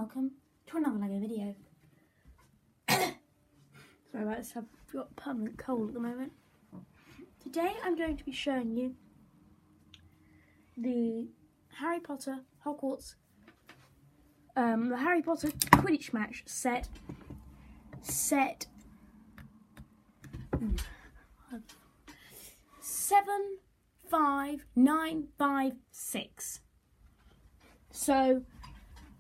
welcome to another LEGO video. Sorry about this, I've got a permanent cold at the moment. Today I'm going to be showing you the Harry Potter Hogwarts, the Harry Potter Quidditch Match set 75956. So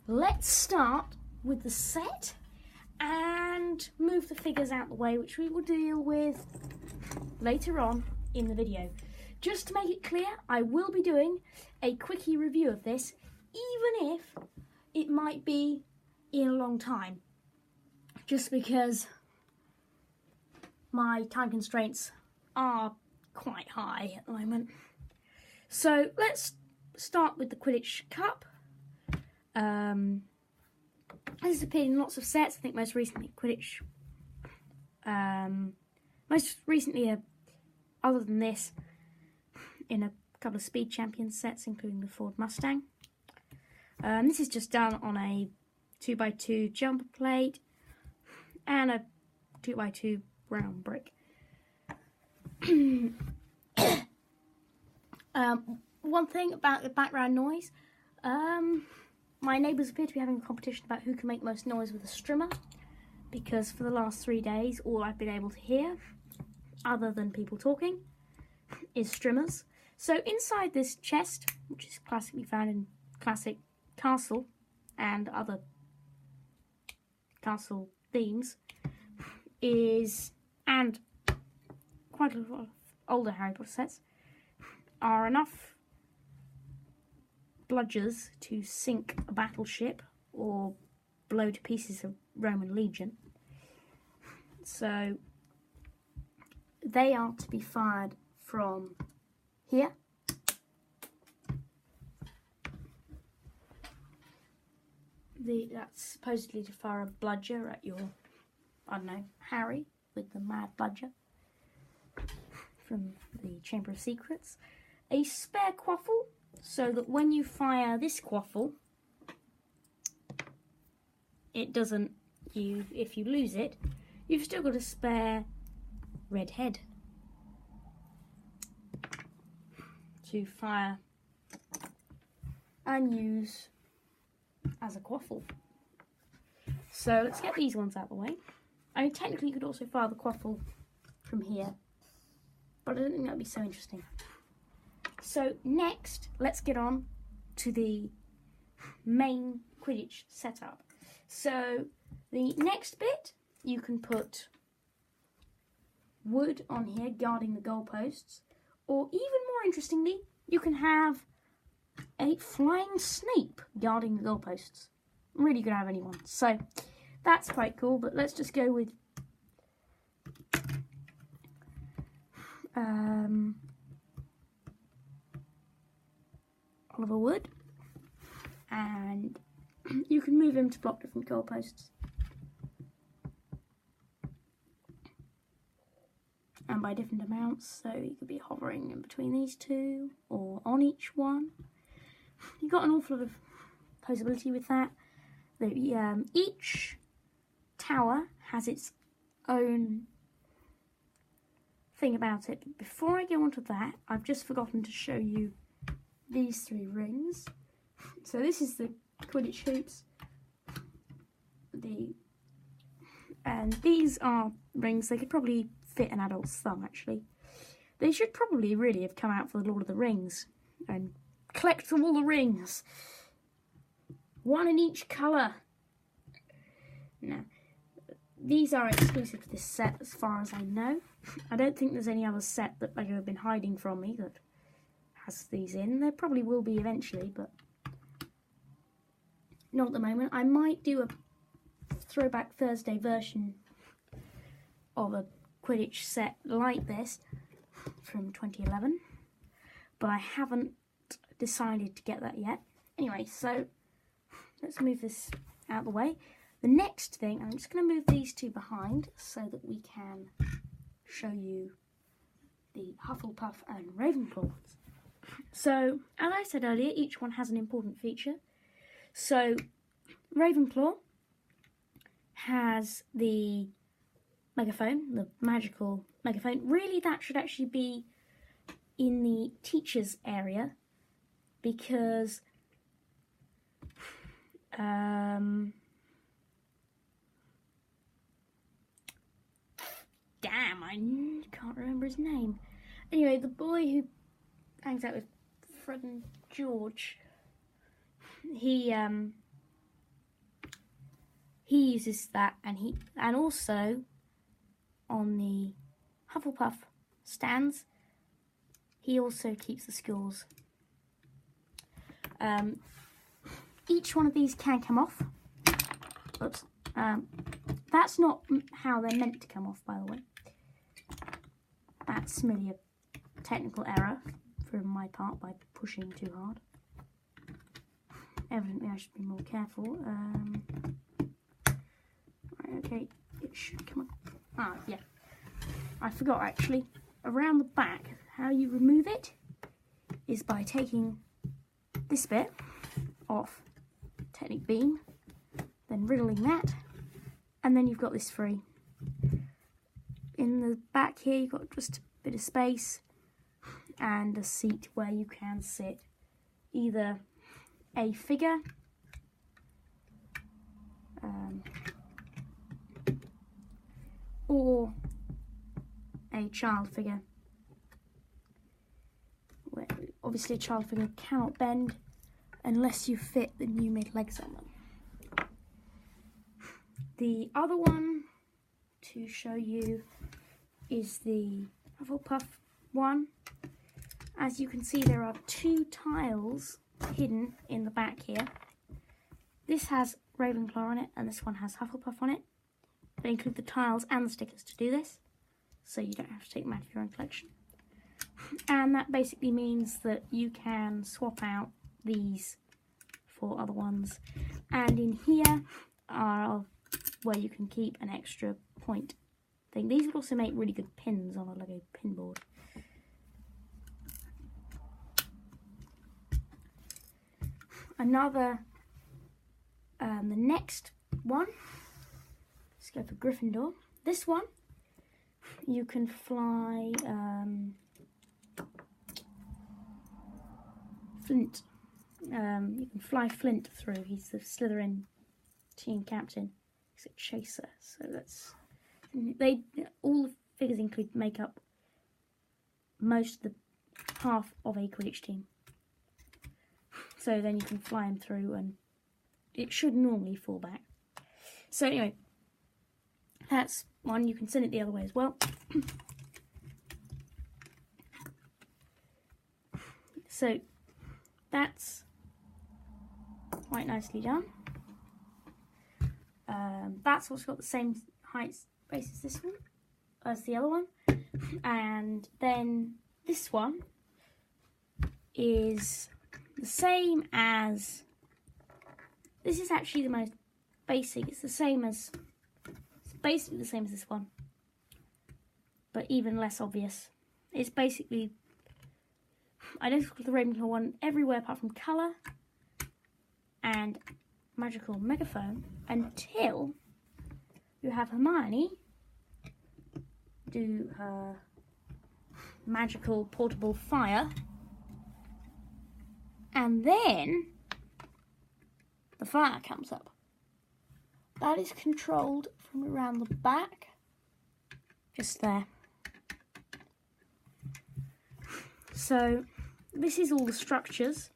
let's start with the set and move the figures out the way, which we will deal with later on in the video. Just to make it clear, I will be doing a quickie review of this, even if it might be in a long time, just because my time constraints are quite high at the moment. So let's start with the Quidditch Cup. This has appeared in lots of sets. I think most recently Quidditch. Most recently, other than this, in a couple of Speed Champions sets, including the Ford Mustang. This is just done on a 2x2 jumper plate and a 2x2 brown brick. One thing about the background noise, my neighbours appear to be having a competition about who can make most noise with a strimmer, because for the last 3 days all I've been able to hear, other than people talking, is strimmers. So inside this chest, which is classically found in classic castle and other castle themes, and quite a lot of older Harry Potter sets, are enough bludgers to sink a battleship or blow to pieces a Roman legion. So they are to be fired from here. That's supposedly to fire a bludger at your, I don't know, Harry with the mad bludger from the Chamber of Secrets. A spare quaffle, so that when you fire this quaffle, it doesn't, if you lose it, you've still got a spare red head to fire and use as a quaffle. So let's get these ones out of the way. I mean, technically you could also fire the quaffle from here, but I don't think that would be so interesting. So next, let's get on to the main Quidditch setup. So the next bit, you can put wood on here guarding the goalposts, or even more interestingly, you can have a flying Snape guarding the goalposts. Really good to have anyone. So that's quite cool, but let's just go with Oliver Wood, and you can move him to block different goalposts. And by different amounts, so you could be hovering in between these two or on each one. You've got an awful lot of possibility with that. Each tower has its own thing about it. But before I go on to that, I've just forgotten to show you these 3 rings. So this is the Quidditch hoops. And these are rings. They could probably fit an adult's thumb, actually. They should probably really have come out for the Lord of the Rings and collect all the rings. 1 in each colour. Now, these are exclusive to this set as far as I know. I don't think there's any other set that LEGO have been hiding from me that has these in. There probably will be eventually, but not at the moment. I might do a Throwback Thursday version of a Quidditch set like this from 2011, but I haven't decided to get that yet. Anyway, so let's move this out of the way. The next thing, I'm just going to move these 2 behind so that we can show you the Hufflepuff and Ravenclaw ones. So, as I said earlier, each one has an important feature. So, Ravenclaw has the megaphone, the magical megaphone. Really, that should actually be in the teacher's area because damn, I can't remember his name. Anyway, the boy who hangs out with Fred and George, he uses that, and also on the Hufflepuff stands, he also keeps the scores. Each one of these can come off. Oops. That's not how they're meant to come off, by the way. That's merely a technical error from my part by pushing too hard. Evidently, I should be more careful. Right, okay, it should come up. Ah, yeah. I forgot actually. Around the back, how you remove it is by taking this bit off Technic Beam, then riddling that, and then you've got this free. In the back here, you've got just a bit of space and a seat where you can sit either a figure, or a child figure. Where obviously a child figure cannot bend unless you fit the new made legs on them. The other one to show you is the Hufflepuff one. As you can see, there are two tiles hidden in the back here. This has Ravenclaw on it and this one has Hufflepuff on it. They include the tiles and the stickers to do this, so you don't have to take them out of your own collection. And that basically means that you can swap out these for other ones. And in here are where you can keep an extra point thing. These would also make really good pins on a Lego pin board. Another, the next one, let's go for Gryffindor. This one, you can fly Flint. You can fly Flint through. He's the Slytherin team captain. He's a chaser. So that's all the figures make up most of the half of a Quidditch team. So then you can fly him through, and it should normally fall back. So anyway, that's one. You can send it the other way as well. So that's quite nicely done. That's what's got the same height base as this one, as the other one. And then this one is the same as, this is actually the most basic. It's basically the same as this one, but even less obvious. It's basically identical to the Ravenclaw one everywhere apart from colour and magical megaphone, until you have Hermione do her magical portable fire, and then the fire comes up. That is controlled from around the back, just there. So this is all the structures.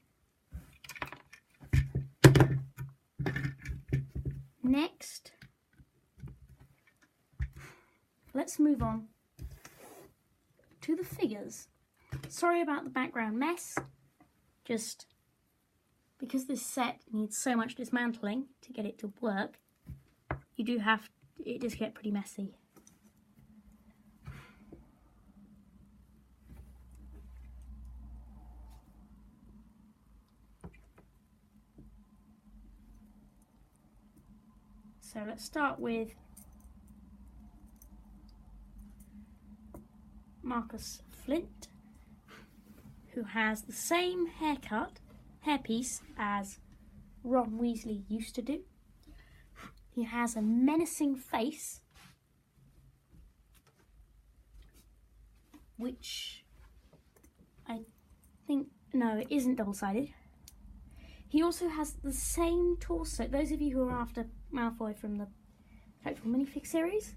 Next, let's move on to the figures. Sorry about the background mess, just because this set needs so much dismantling to get it to work, it does get pretty messy. So let's start with Marcus Flint, who has the same hairpiece as Ron Weasley used to do. He has a menacing face, which I think, no, it isn't double-sided. He also has the same torso. Those of you who are after Malfoy from the Collectible Minifig series,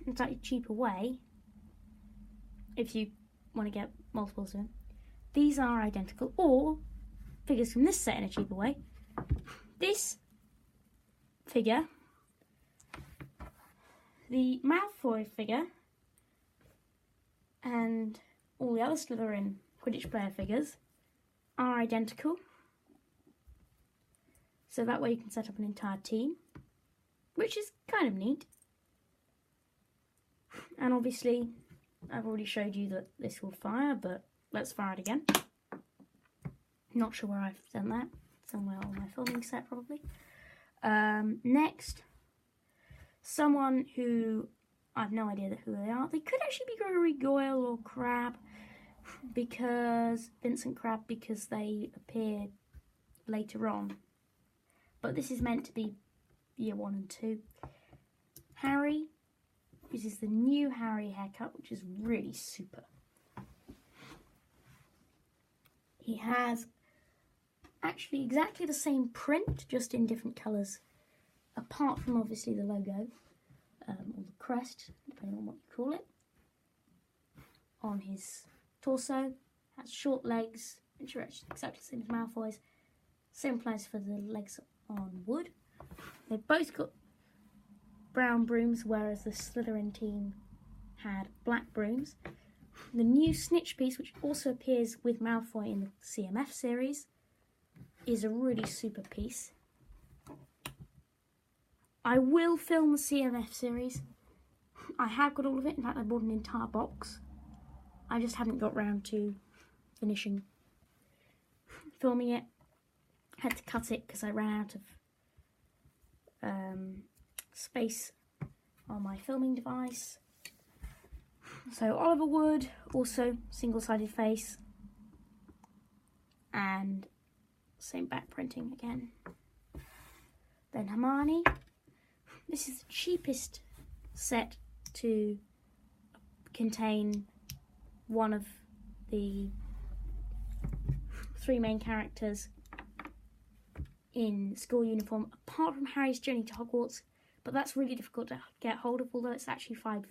in a slightly cheaper way, if you want to get multiples of him, these are identical, or figures from this set in a cheaper way. This figure, the Malfoy figure, and all the other Slytherin Quidditch player figures are identical. So that way you can set up an entire team, which is kind of neat. And obviously, I've already showed you that this will fire, but let's fire it again. Not sure where I've done that. Somewhere on my filming set, probably. Next, someone who I have no idea who they are. They could actually be Gregory Goyle or Crabbe, because Vincent Crabbe, because they appear later on. But this is meant to be year 1 and 2. Harry. This is the new Harry haircut, which is really super. He has actually exactly the same print, just in different colours, apart from obviously the logo, or the crest, depending on what you call it, on his torso. Has short legs, which are actually exactly the same as Malfoy's. Same applies for the legs on Wood. They've both got brown brooms, whereas the Slytherin team had black brooms. The new snitch piece, which also appears with Malfoy in the CMF series, is a really super piece. I will film the CMF series. I have got all of it. In fact, I bought an entire box. I just haven't got round to finishing filming it. Had to cut it because I ran out of space on my filming device. So Oliver Wood, also single-sided face, and same back printing again. Then Hermione. This is the cheapest set to contain one of the 3 main characters in school uniform, apart from Harry's journey to Hogwarts, but that's really difficult to get hold of, although it's actually £5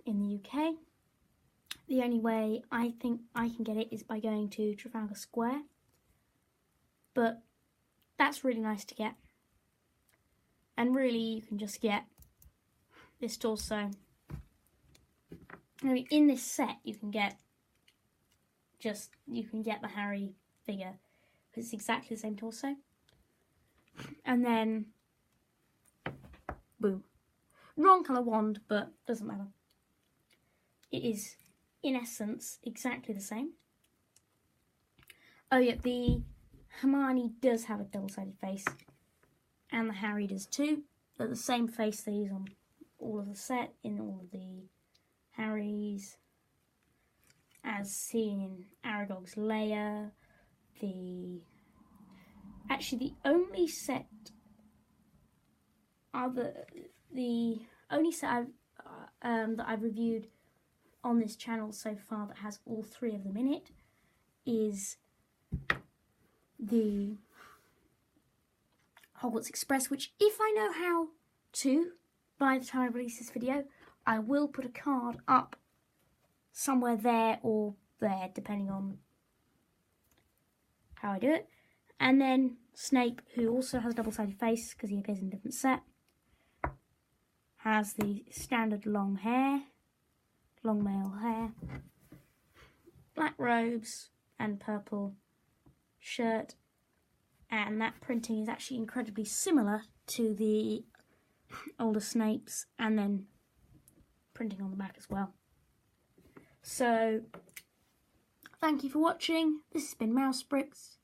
in the UK. The only way I think I can get it is by going to Trafalgar Square, but that's really nice to get. And really, you can just get this torso. I mean, in this set, you can get the Harry figure, because it's exactly the same torso. And then, boom. Wrong colour wand, but doesn't matter. It is, in essence, exactly the same. Oh yeah, the Hermione does have a double-sided face, and the Harry does too. They're the same face they use on all of the set, in all of the Harrys, as seen in Aragog's lair. Actually, the only set that I've reviewed on this channel so far that has all 3 of them in it is the Hogwarts Express, which, if I know how to, by the time I release this video, I will put a card up somewhere there or there, depending on how I do it. And then Snape, who also has a double-sided face because he appears in a different set, has the standard long male hair, black robes and purple shirt, and that printing is actually incredibly similar to the older Snape's, and then printing on the back as well. So, thank you for watching. This has been Mousebricks.